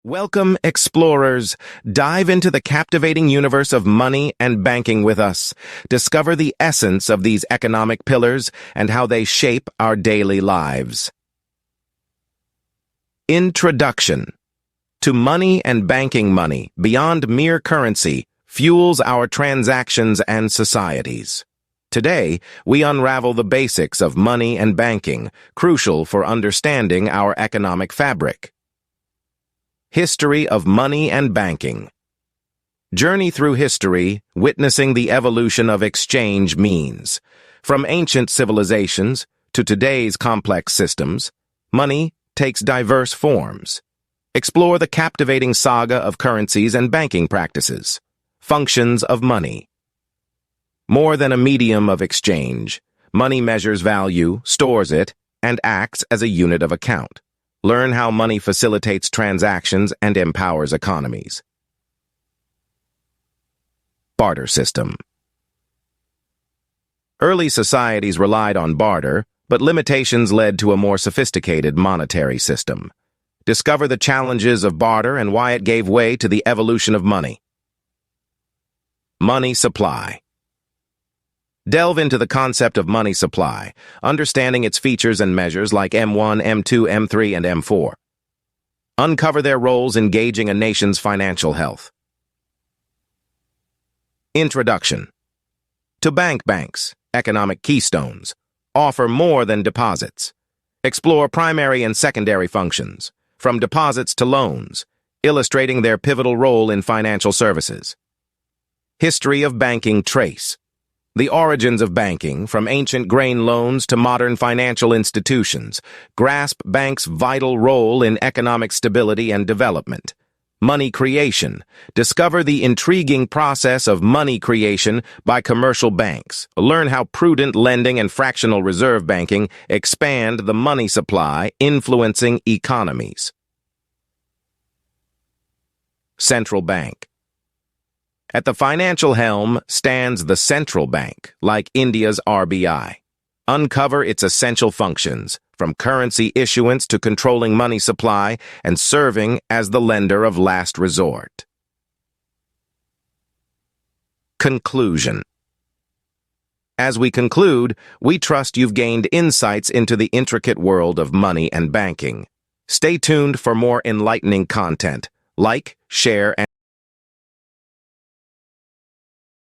Welcome, explorers. Dive into the captivating universe of money and banking with us. Discover the essence of these economic pillars and how they shape our daily lives. Introduction to money and banking. Money, beyond mere currency, fuels our transactions and societies. Today, we unravel the basics of money and banking, crucial for understanding our economic fabric. History of money and banking. Journey through history, witnessing the evolution of exchange means. From ancient civilizations to today's complex systems, money takes diverse forms. Explore the captivating saga of currencies and banking practices. Functions of money. More than a medium of exchange, money measures value, stores it, and acts as a unit of account. Learn how money facilitates transactions and empowers economies. Barter system. Early societies relied on barter, but limitations led to a more sophisticated monetary system. Discover the challenges of barter and why it gave way to the evolution of money. Money supply. Delve into the concept of money supply, understanding its features and measures like M1, M2, M3, and M4. Uncover their roles in gauging a nation's financial health. Introduction to banks, economic keystones, offer more than deposits. Explore primary and secondary functions, from deposits to loans, illustrating their pivotal role in financial services. History of banking trace. The origins of banking, from ancient grain loans to modern financial institutions, grasp banks' vital role in economic stability and development. Money creation. Discover the intriguing process of money creation by commercial banks. Learn how prudent lending and fractional reserve banking expand the money supply, influencing economies. Central bank. At the financial helm stands the central bank, like India's RBI. Uncover its essential functions, from currency issuance to controlling money supply and serving as the lender of last resort. Conclusion. As we conclude, we trust you've gained insights into the intricate world of money and banking. Stay tuned for more enlightening content. Like, share, and